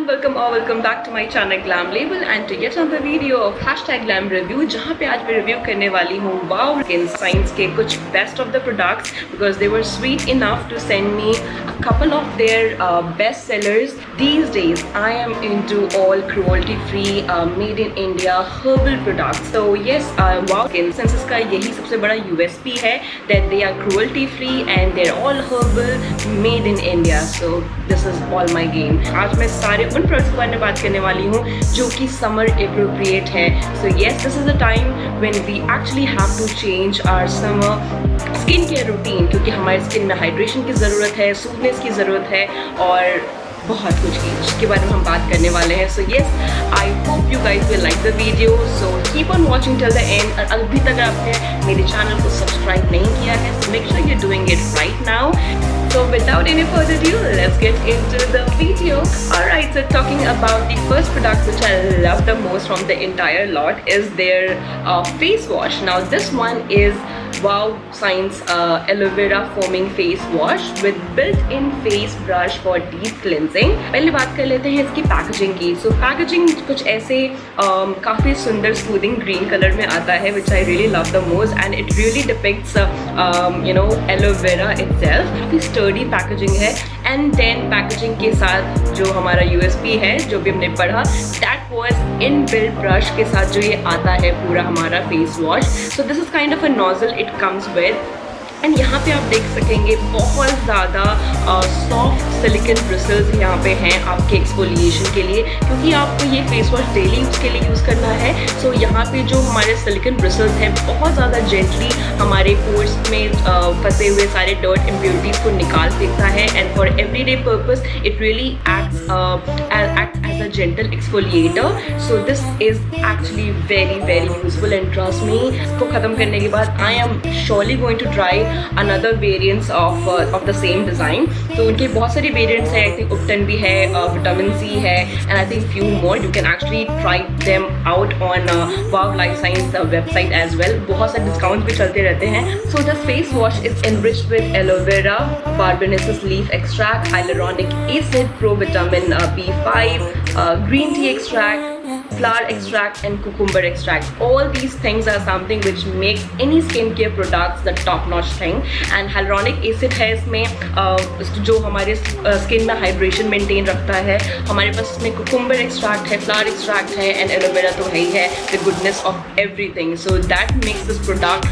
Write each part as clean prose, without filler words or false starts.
welcome back to my channel Glam Label and to yet another video of #Glam Review जहाँ पे आज मैं review करने वाली हूँ Wow Skin Science के कुछ best of the products because they were sweet enough to send me a couple of their best sellers. These days I am into all cruelty free made in India herbal products. So yes, Wow Skin Science का यही सबसे बड़ा USP है that they are cruelty free and they're all herbal made in India. So this is all my game. आज मैं सारे उन products के बारे में बात करने वाली हूँ जो कि समर एप्रोप्रिएट है. So yes, this is the time when we actually have to change our summer skin care routine क्योंकि हमारे स्किन में हाइड्रेशन की ज़रूरत है, सूदनेस की ज़रूरत है और बहुत कुछ की जिसके बारे में हम बात करने वाले हैं. So yes, I hope you guys will like the video. So keep on watching till the end. और अभी तक आपने मेरे चैनल को सब्सक्राइब नहीं किया है so make sure you doing it right now. So without any further ado, let's get into the video. Alright, so talking about the first product which I love the most from the entire lot is their face wash. Now this one is Wow Science Aloe Vera Foaming Face Wash with built-in face brush for deep cleansing. पहले बात कर लेते हैं इसकी packaging की. So packaging कुछ ऐसे काफ़ी सुंदर स्मूथिंग ग्रीन कलर में आता है which I really love the most and it really depicts aloe vera itself. काफ़ी स्टर्डी पैकेजिंग है एंड देन पैकेजिंग के साथ जो हमारा USP है जो भी हमने पढ़ा that was in built brush के साथ जो ये आता है पूरा हमारा face wash. So this is kind of a nozzle it comes with and यहाँ पे आप देख सकेंगे बहुत ज़्यादा सॉफ्ट सिलिकन ब्रिसल्स यहाँ पे हैं आपके एक्सफोलिएशन के लिए क्योंकि आपको ये फेस वॉश डेली यूज़ के लिए यूज़ करना है. सो यहाँ पे जो हमारे सिलिकन ब्रिसल्स हैं बहुत ज़्यादा जेंटली हमारे पोर्स में फंसे हुए सारे डर्ट इम्प्योरिटीज़ को निकाल देता है and for everyday purpose it really act as a gentle exfoliator. So this is actually very useful and trust me इसको ख़त्म करने के बाद I am surely going to try another variants of the same design. तो उनके बहुत सारी variants है. I think Upton भी है, Vitamin C है and I think few more. You can actually try them out on Wow Life Science website as well. बहुत सारे discounts भी चलते रहते हैं. So the face wash is enriched with aloe vera, Barbarensis leaf extract, hyaluronic acid, provitamin B5, green tea extract, flower extract and cucumber extract. All these things are something which makes any skincare products the top notch thing. And hyaluronic acid है इसमें जो हमारे skin में hydration maintain रखता है. हमारे पास इसमें cucumber extract है, flower extract है and aloe vera तो है ही है, the goodness of everything. So that makes this product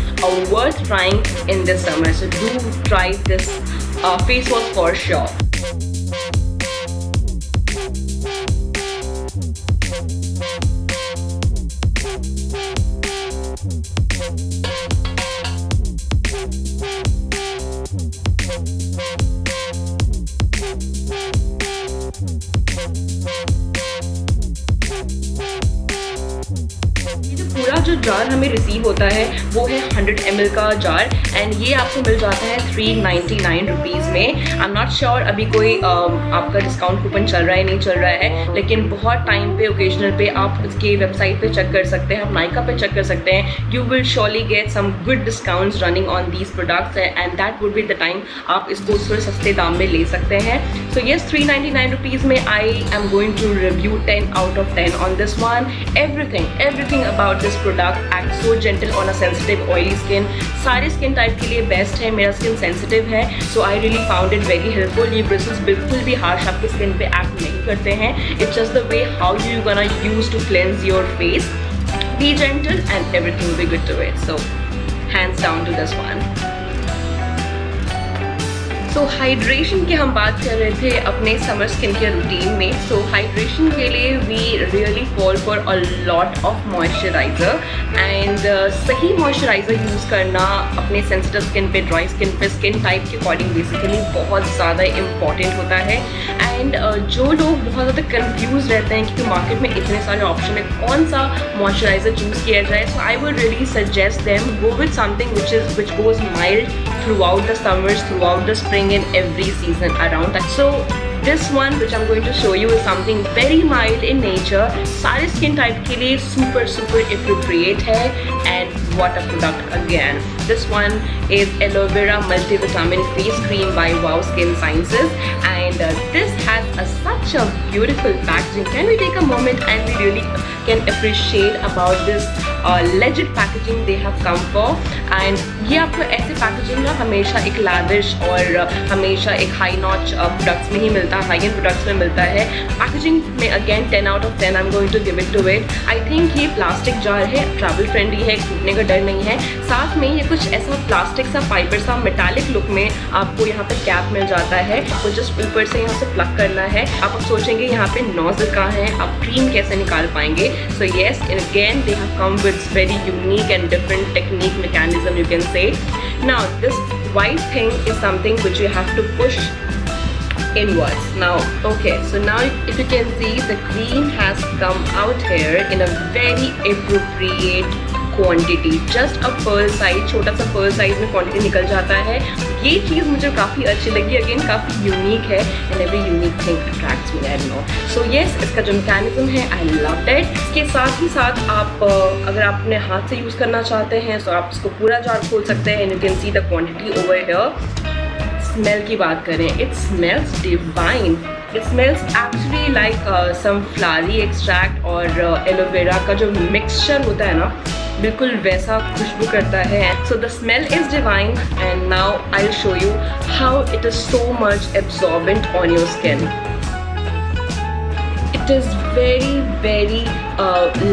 worth trying in this summer. So do try this face wash for sure. पूरा जो जार हमें रिसीव होता है वो है 100 ml का जार एंड ये आपको मिल जाता है 399 रुपीज़ में. आई एम नॉट श्योर अभी कोई आपका डिस्काउंट कूपन चल रहा है नहीं चल रहा है लेकिन बहुत टाइम पे ओकेजनल पे आप उसके वेबसाइट पे चेक कर सकते हैं, आप नाइका पे चेक कर सकते हैं. You will surely get some good discounts running on these products and that would be the time आप इसको थोड़े सस्ते दाम में ले सकते हैं. सो येस, 399 रुपीज़ में I am going to review 10 out of 10 on this one. Everything about this product acts so gentle on a sensitive oily skin. सारे स्किन टाइप के लिए बेस्ट है. मेरा स्किन सेंसिटिव है so I really found it very helpful. ये bristles बिल्कुल भी harsh आपके स्किन पे एक्ट नहीं करते हैं. It's just the way how you gonna use to cleanse your face. Be gentle and everything will be good to it. So hands down to this one. So hydration की हम बात कर रहे थे अपने समर स्किन केयर रूटीन में. सो hydration के लिए we really fall for a lot of moisturiser and सही मॉइस्चराइज़र यूज़ करना अपने सेंसिटिव स्किन पे, ड्राई स्किन पे, स्किन टाइप के अकॉर्डिंग बेसिकली बहुत ज़्यादा इम्पॉर्टेंट होता है. एंड जो लोग बहुत ज़्यादा कन्फ्यूज रहते हैं क्योंकि मार्केट में इतने सारे ऑप्शन है कौन सा मॉइस्चराइज़र चूज़ किया जाए. So I would really suggest them go with something which goes mild throughout the summers, throughout the spring and every season around that. So This one which I'm going to show you is something very mild in nature. सारे skin type के लिए super appropriate है. And what a product again. This one is Aloe Vera Multivitamin Face Cream by Wow Skin Sciences. And and this has such a beautiful packaging. Can we take a moment and we really can appreciate about this legit packaging they have come for. And ये आपको ऐसे packaging ना हमेशा एक lavish और हमेशा एक high notch products में ही मिलता है, high end प्रोडक्ट्स में मिलता है. पैकेजिंग में again 10 out of 10 I'm going to give it to it. I think ये प्लास्टिक जार है, ट्रैवल फ्रेंडली है, टूटने का डर नहीं है. साथ में ये कुछ ऐसा प्लास्टिक सा फाइबर सा मेटालिक लुक में आपको यहाँ पे कैप मिल जाता है. आपको जस्ट ऊपर से यहाँ से प्लग करना है. आप सोचेंगे यहाँ पे नोजल कहाँ है, आप क्रीम कैसे निकाल पाएंगे. So yes, again they have come with very unique and different technique mechanism, you can say. Now this white thing is something which you have to push inwards. Now okay, so now if you can see, the cream has come out here in a very appropriate quantity. Just a pearl size, छोटा सा pearl size में quantity निकल जाता है. ये चीज़ मुझे काफ़ी अच्छी लगी. Again काफ़ी unique है, and every unique thing attracts me, I don't know. So yes, इसका जो mechanism है, I loved it. इसके साथ ही साथ आप अगर आप अपने हाथ से यूज़ करना चाहते हैं तो आप इसको पूरा जार खोल सकते हैं. And you can see the quantity over here. Smell की बात करें, it smells divine. It smells actually like some flowery extract और एलोवेरा का जो मिक्सचर होता है ना, बिल्कुल वैसा खुशबू करता है. So the smell is divine, and now I'll show you how it is so much absorbent on your skin. It is very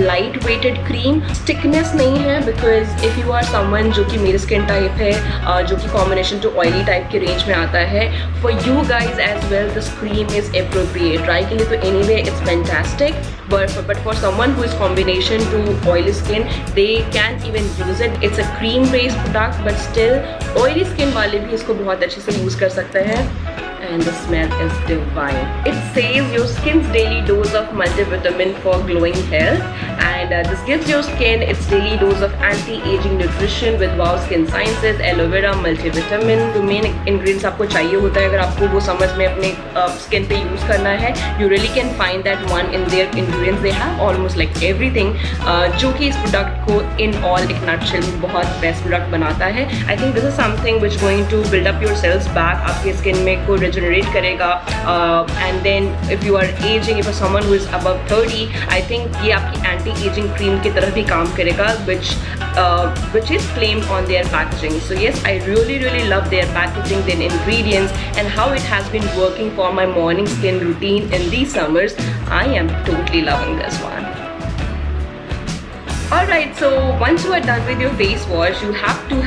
light weighted cream. Thickness नहीं है, because if you are someone जो कि मेरे skin type है, जो कि combination जो oily type के रेंज में आता है, for you guys as well this cream is appropriate. Dry के लिए तो anyway it's fantastic, but for someone who is combination to oily skin, they can even use it. It's a cream based product, but still oily skin वाले भी इसको बहुत अच्छे से use कर सकते हैं. And the smell is divine. It says your skin's daily dose of multivitamin for glowing health, and this gives your skin its daily dose of anti-aging nutrition with wow skin sciences, aloe vera, multivitamin. जो main ingredients आपको चाहिए होता है अगर आपको वो समझ में अपने skin पे use करना है, you really can find that one in their ingredients. They have almost like everything, जो कि इस product को in all एक nutshell में बहुत best product बनाता है. I think this is something which going to build up your cells back, आपके skin में को regenerate करेगा. And then if you are aging, if someone who is above 30, I think ये आपकी anti-aging cream की तरह भी काम करेगा, which is claimed on their packaging. So yes, I really love their packaging, their ingredients, and how it has been working for my morning skin routine in these summers. I am totally loving this one. Alright, so once you are done with your face wash, you have to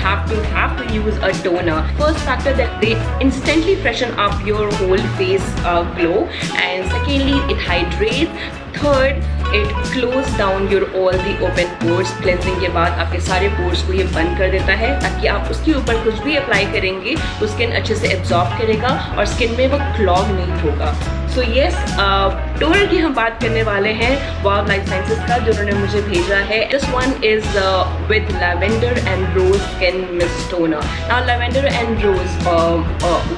use a toner. First factor that they instantly freshen up your whole face glow, and secondly it hydrates. Third, it close down your all the open pores. Cleansing के बाद आपके सारे pores को ये बंद कर देता है, ताकि आप उसके ऊपर कुछ भी अप्लाई करेंगे तो स्किन अच्छे से एब्जॉर्ब करेगा और स्किन में वो क्लॉग नहीं होगा. सो येस, टोनर की हम बात करने वाले हैं वाव लाइफ साइंसेस का, जो उन्होंने मुझे भेजा है. This one is with lavender and rose skin mist toner. Now lavender and rose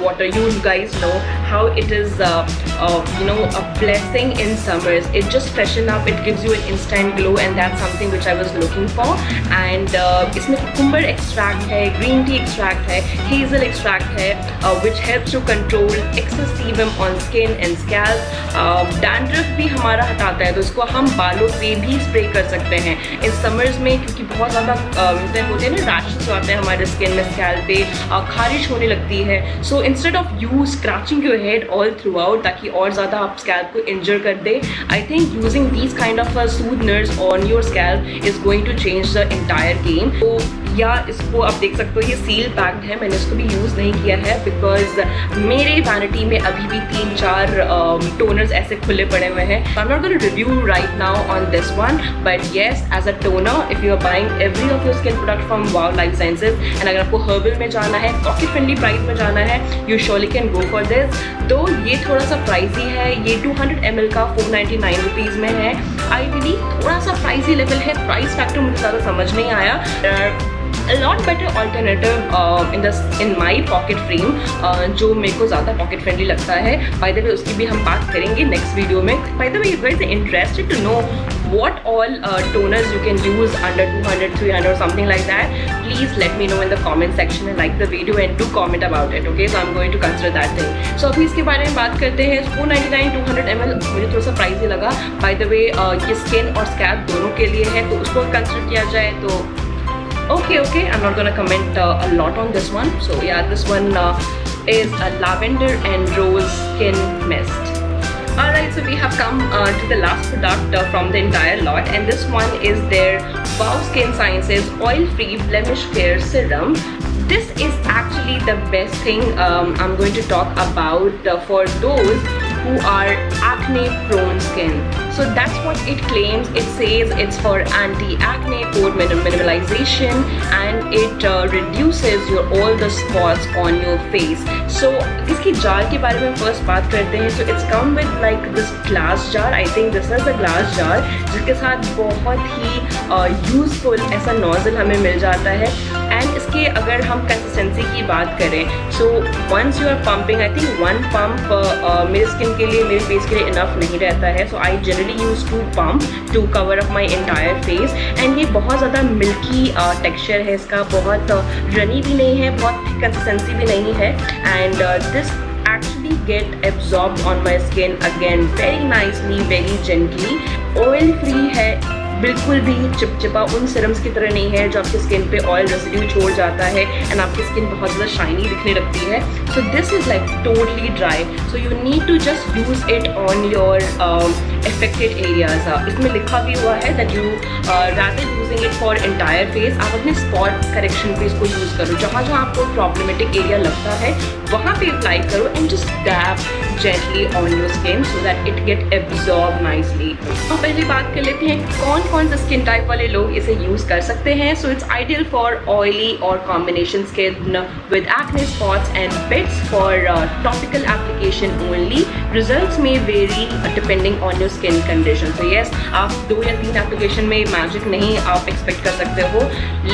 water, you guys know how it is a blessing in summers. It just freshen up, it gives you an instant glow, and that's something which I was looking for. And इसमें cucumber extract है, green tea extract है, hazel extract है, which helps to control excess sebum on skin and scalp. Dandruff भी हमारा हटाता है, तो इसको हम बालों पे भी स्प्रे कर सकते हैं इन समर्स में, क्योंकि बहुत ज़्यादा होते हैं ना, रैशेस आते हैं हमारे स्किन में, स्कैल्प पे खारिश होने लगती है. So instead of you scratching your head all throughout ताकि और ज़्यादा आप स्कैल्प को इंजर कर दे, I think using these kind of soothers on your scalp is going to change the entire game. तो या इसको आप देख सकते हो, ये सील पैक्ड है, मैंने इसको भी यूज़ नहीं किया है बिकॉज मेरे वैनिटी में अभी भी 3-4 टोनर्स ऐसे खुले पड़े हुए हैं. I am not going to review right now on this one, but yes, as a toner if you are buying every of your skin product from Wow Life Sciences, and अगर आपको herbal में जाना है, pocket friendly price में जाना है, you surely can go for this. तो ये थोड़ा सा प्राइसी है, ये 200 ml का 499 रुपीज़ में है. आई बिलीव थोड़ा सा प्राइसी लेवल है, प्राइस फैक्टर मुझे ज़्यादा समझ नहीं आया. a lot better alternative in my pocket frame, जो मेरे को ज़्यादा pocket friendly लगता है. By the way, उसकी भी हम बात करेंगे next video में. By the way, you guys are interested to know what all toners you can use under 200, 300 or something like that. Please let me know in the comment section and like the video and do comment about it. Okay, so I'm going to consider that thing. So अभी इसके बारे में बात करते हैं. 499 200 ml मुझे थोड़ा सा प्राइस ही लगा. By the way, ये स्किन और स्कैल्प दोनों के लिए है, तो उसको कंसिडर किया जाए तो okay, I'm not gonna comment a lot on this one. So yeah, this one is a lavender and rose skin mist. Alright, so we have come to the last product from the entire lot, and this one is their Wow Skin Sciences Oil Free Blemish Care Serum. This is actually the best thing I'm going to talk about for those who are acne prone skin. So that's what it claims. It says it's for anti-acne, pore minimalization, and it reduces all the spots on your face. So इसकी jar के बारे में first बात करते हैं. So it's come with like this glass jar. I think this is the glass jar जिसके साथ बहुत ही useful ऐसा nozzle हमें मिल जाता है. And इसके अगर हम consistency की बात करें, so once you are pumping, I think one pump मेरे skin के लिए, मेरे face के लिए enough नहीं रहता है. So I generally use 2 pump to cover up my entire face. And ये बहुत ज़्यादा milky texture है इसका, बहुत runny भी नहीं है, बहुत consistency भी नहीं है. And this actually get absorbed on my skin again very nicely, very gently. Oil free है, बिल्कुल भी चिपचिपा उन सीरम्स की तरह नहीं है जो आपकी स्किन पे ऑयल रेसिड्यू छोड़ जाता है एंड आपकी स्किन बहुत ज़्यादा शाइनी दिखने लगती है. So this is like totally dry, so you need to just use it on your affected areas. इसमें लिखा भी हुआ है that you rather using it for entire face, आप अपने spot correction पे इसको यूज़ करो. जहाँ जहाँ आपको problematic area लगता है वहाँ पे अप्लाई करो and just dab gently on your skin so that it get absorbed nicely. तो पहले बात कर लेते हैं कौन कौन से स्किन टाइप वाले लोग इसे यूज़ कर सकते हैं. So it's ideal for oily or combination skin with acne spots and bits for topical application only. Results may vary depending on your skin condition. So yes, आप 2 या 3 एप्लीकेशन में magic नहीं आप एक्सपेक्ट कर सकते हो,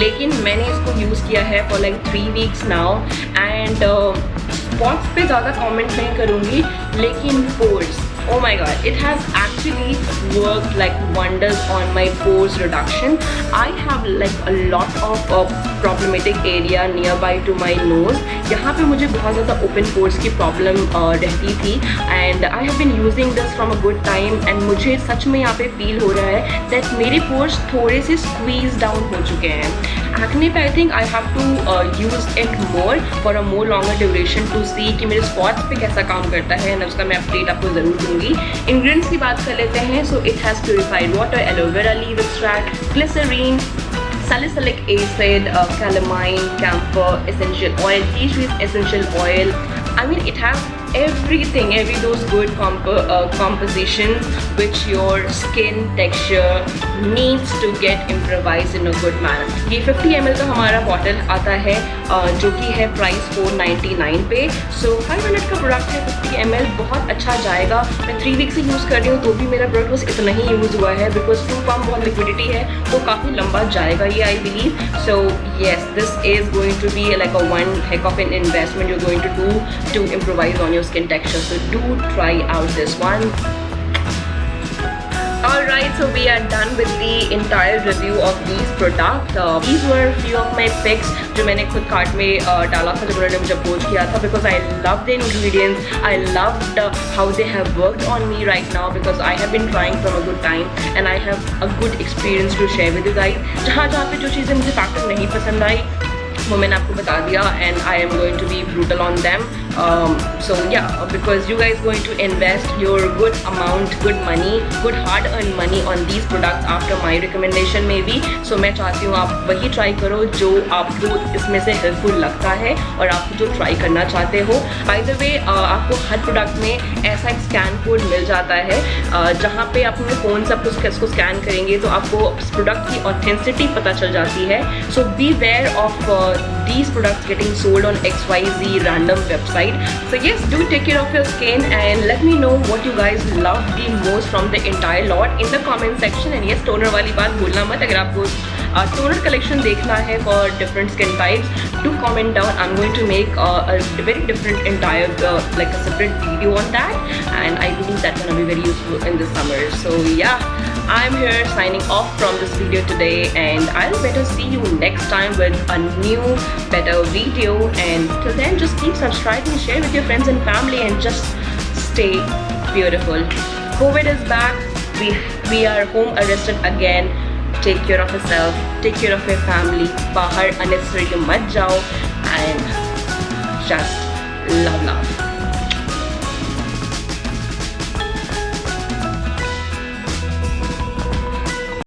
लेकिन मैंने इसको यूज़ किया है for like 3 weeks now and spots पे ज़्यादा कमेंट नहीं करूँगी, लेकिन pores, oh my god, it has actually worked like wonders on my pores reduction. I have like a lot of problematic area nearby to my nose. यहाँ पे मुझे बहुत ज़्यादा open pores की problem रहती थी and I have been using this from a good time and मुझे सच में यहाँ पे feel हो रहा है that मेरे pores थोड़े से squeeze down हो चुके हैं. Acne पे I think I have to use it more for a more longer duration to see कि मेरे spots पे कैसा काम करता है and उसका मैं अपडेट आपको ज़रूर दूँगी. Ingredients की बात कर लेते हैं. So it has purified water, aloe vera leaf extract, glycerine, salicylic acid, calamine, camphor essential oil, tea tree essential oil. I mean, it has everything, every those good compositions which your skin texture needs to get improvised in a good manner. ये 50 ml का हमारा bottle आता है जो कि है price 499 पे. सो 500 का प्रोडक्ट है, 50 ml बहुत अच्छा जाएगा. मैं 3 वीक से यूज़ कर रही हूँ तो भी मेरा प्रोडक्ट बस इतना ही यूज़ हुआ है बिकॉज 2 पम्प बहुत लिक्विडिटी है तो काफ़ी लंबा जाएगा ये I believe. So yes, this is going to be like a one heck of an investment you're going to do to improvise on your skin texture. So do try out this one. Alright, so we are done with the entire review of these products. These were few of my picks जो मैंने खुद cart में डाला था जब उन्होंने मुझे approach किया था because I love the ingredients. I loved how they have worked on me right now because I have been trying from a good time and I have a good experience to share with you guys. जहाँ जहाँ पे जो चीज़ें मुझे factor नहीं पसंद आई वो मैंने आपको बता दिया and I am going to be brutal on them. So yeah, because you guys going to invest your good amount, good money, good hard earned money on these products after my recommendation maybe. So मैं चाहती हूँ आप वही try करो जो आपको इसमें से हेल्पफुल लगता है और आप जो ट्राई करना चाहते हो. बाय द वे आपको हर प्रोडक्ट में ऐसा एक स्कैन कोड मिल जाता है जहाँ पे आप अपने फ़ोन से आपको इसको स्कैन करेंगे तो आपको इस प्रोडक्ट की ऑथेंटिसिटी पता चल जाती है. So beware of these products getting sold on XYZ random website side. So yes, do take care of your skin and let me know what you guys love the most from the entire lot in the comment section. And yes, toner वाली बात भूलना मत. अगर आपको toner collection देखना है for different skin types, do comment down. I'm going to make a very different entire like a separate video on that, and I believe that's gonna be very useful in the summer. So yeah, I'm here signing off from this video today, and I'll better see you next time with a new better video. And till then, just keep subscribing, share with your friends and family, and just stay beautiful. COVID is back. We are home arrested again. Take care of yourself, take care of your family. Bahar unnecessarily mat jao, and just love.